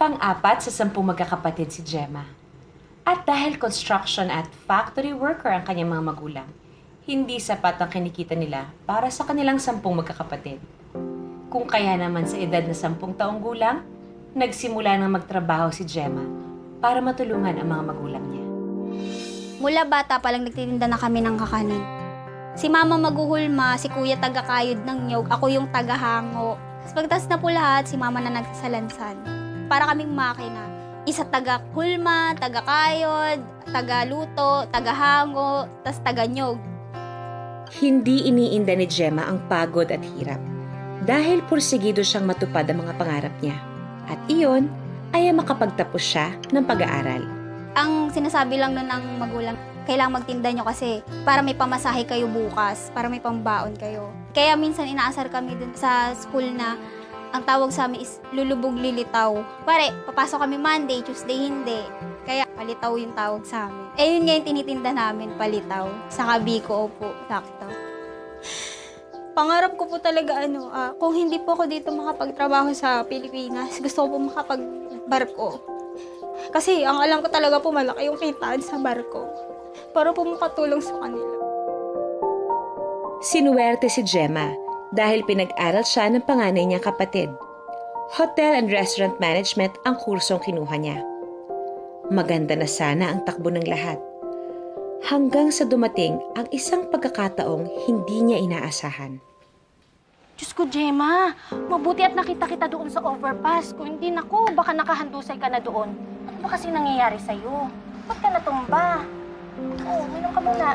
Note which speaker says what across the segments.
Speaker 1: Pang-apat sa 10 magkakapatid si Gemma. At dahil construction at factory worker ang kanyang mga magulang, hindi sapat ang kinikita nila para sa kanilang 10 magkakapatid. Kung kaya naman sa edad na 10 taong gulang, nagsimula nang magtrabaho si Gemma para matulungan ang mga magulang niya.
Speaker 2: Mula bata pa lang nagtitinda na kami ng kakanin. Si mama maghuhulma, si kuya taga-kayod ng nyog, ako yung taga-hango. Pagtas na po lahat, si mama na nagsasalansan. Para kaming makina. Isa taga-hulma, taga-kayod, taga-luto, taga-hango, tas taga-nyog.
Speaker 1: Hindi iniinda ni Gemma ang pagod at hirap dahil pursigido siyang matupad ang mga pangarap niya. At iyon ay makapagtapos siya ng pag-aaral.
Speaker 2: Ang sinasabi lang nun ng magulang, kailangang magtinda nyo kasi para may pamasahe kayo bukas, para may pambaon kayo. Kaya minsan inaasar kami dun sa school na ang tawag sa amin is lulubog lilitaw. Pare, papasok kami Monday, Tuesday hindi. Kaya palitaw yung tawag sa amin. Eh yun nga yung tinitinda namin, palitaw. Sa Kabiko po, sakto. Pangarap ko po talaga kung hindi po ako dito makapagtrabaho sa Pilipinas, gusto ko po makapagbarko. Kasi ang alam ko talaga po malaki yung kitaan sa barko. Para po makatulong sa kanila.
Speaker 1: Sinuwerte si Gemma dahil pinag-aral siya ng panganay niyang kapatid. Hotel and Restaurant Management ang kursong kinuha niya. Maganda na sana ang takbo ng lahat. Hanggang sa dumating ang isang pagkakataong hindi niya inaasahan.
Speaker 3: Diyos ko, Gemma, mabuti at nakita kita doon sa overpass. Kung hindi, naku, baka nakahandusay ka na doon. Ano ba kasi nangyayari sa'yo? Ba't ka natumba? Oo, minom ka muna.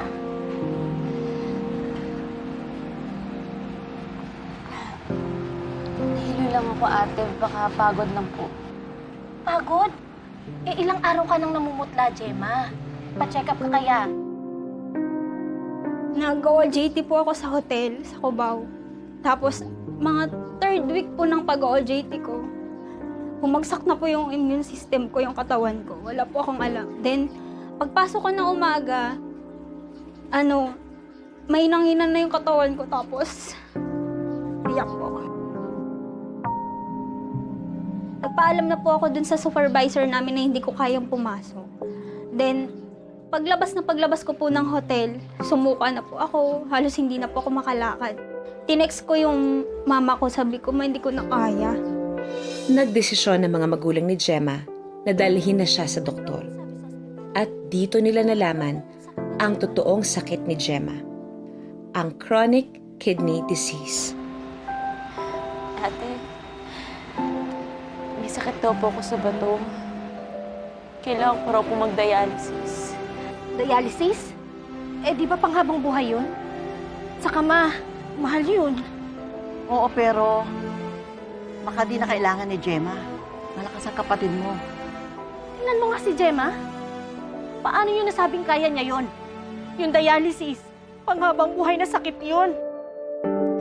Speaker 4: Hilo lang ako, ate. Baka pagod lang po.
Speaker 3: Pagod? Eh, ilang araw ka nang namumutla, Gemma. Pa-check up ka kaya?
Speaker 2: Nag-OJT po ako sa hotel, sa Cubao. Tapos, mga 3rd week po ng pag-OJT ko, bumagsak na po yung immune system ko, yung katawan ko. Wala po akong alam. Then, pagpasok ko ng umaga, may nanginan na yung katawan ko. Tapos, iyak po ako. Nagpaalam na po ako dun sa supervisor namin na hindi ko kayang pumasok. Then, paglabas ko po ng hotel, sumuka na po ako. Halos hindi na po ako makalakad. Tinext ko yung mama ko, sabi ko, hindi ko na kaya.
Speaker 1: Nagdesisyon ng mga magulang ni Gemma na dalhin na siya sa doktor. At dito nila nalaman ang totoong sakit ni Gemma, ang chronic kidney disease.
Speaker 4: Ate, may sakit daw po ako sa bato. Kailangan ko raw po mag-dialysis.
Speaker 3: Dialysis? Eh, di ba panghabang buhay yun? Saka mahal yun.
Speaker 5: Oo, pero baka di na kailangan ni Gemma. Malakas ang kapatid mo.
Speaker 3: Tingnan mo nga si Gemma. Paano yun nasabing kaya niya yun? Yung dialysis, panghabang buhay na sakit yun.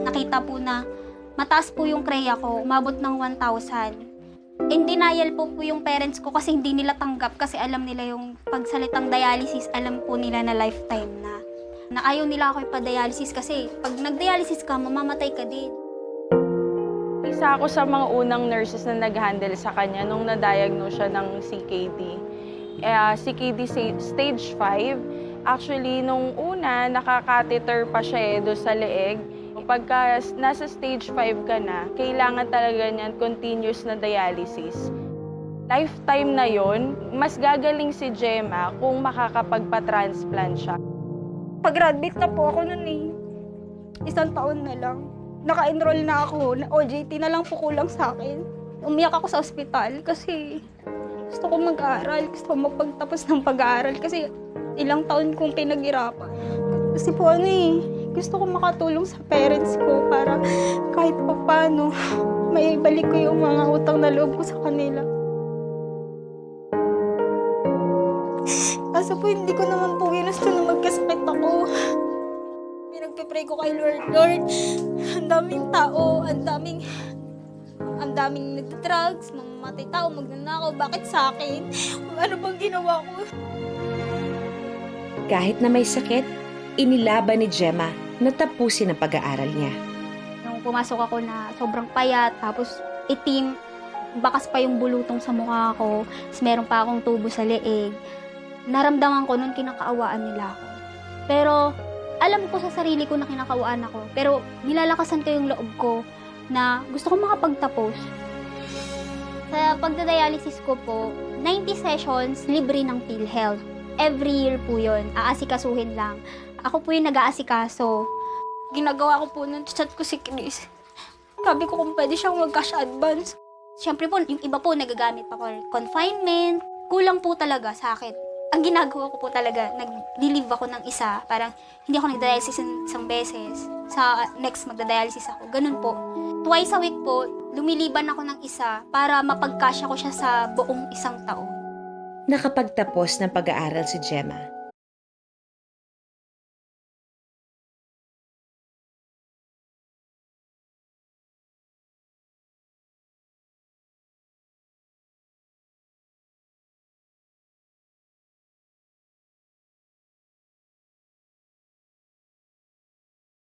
Speaker 2: Nakita po na mataas po yung kreya ko, umabot ng 1,000. In denial po yung parents ko kasi hindi nila tanggap kasi alam nila yung pagsalitang dialysis, alam po nila na lifetime na. Na ayaw nila ako ipa-dialysis kasi pag nag-dialysis ka, mamamatay ka din.
Speaker 4: Isa ako sa mga unang nurses na nag-handle sa kanya nung na-diagnose siya ng CKD. CKD stage 5. Actually, nung una, nakakatheter pa siya doon sa leeg. Pagka nasa stage 5 ka na, kailangan talaga niyan continuous na dialysis. Lifetime na yon, mas gagaling si Gemma kung makakapagpa-transplant siya.
Speaker 2: Pag-graduate na po ako nun eh. 1 taon na lang. Naka-enroll na ako. OJT na lang po kulang sa akin. Umiyak ako sa ospital kasi gusto ko mag-aaral. Gusto ko magpagtapos ng pag-aaral kasi ilang taon kong pinaghirapan. Kasi po gusto ko makatulong sa parents ko para kahit pa paano may balik ko yung mga utang na loob ko sa kanila. Kaso po hindi ko naman po ginusto na magkasakit ako. Pinagpipray ko kay Lord, ang daming tao, ang daming nagtitrugs, mamamatay tao, magnanakaw, bakit sa akin? Ano bang ginawa ko?
Speaker 1: Kahit na may sakit, inilaban ni Gemma na tapusin ang pag-aaral niya.
Speaker 2: Nung pumasok ako na sobrang payat, tapos itim, bakas pa yung bulutong sa mukha ko, tapos meron pa akong tubo sa leeg. Naramdaman ko nun kinakaawaan nila ako. Pero alam ko sa sarili ko na kinakaawaan ako. Pero nilalakasan ko yung loob ko na gusto kong makapagtapos. Sa pagdadialysis ko po, 90 sessions libre ng PhilHealth. Every year po yun, aasikasuhin lang. Ako po yung nag-aasikaso. Ginagawa ko po nun, chat ko si Chris. Sabi ko kung pwede siyang mag-cash advance. Siyempre po, yung iba po nagagamit pa for confinement. Kulang po talaga sa akin. Ang ginagawa ko po talaga, nag-relieve ako ng isa. Parang hindi ako nag-dialysis isang beses. Sa next magda-dialysis ako. Ganun po. Twice a week po, lumiliban ako ng isa para mapagkasya ko siya sa buong isang taon.
Speaker 1: Nakapagtapos ng pag-aaral si Gemma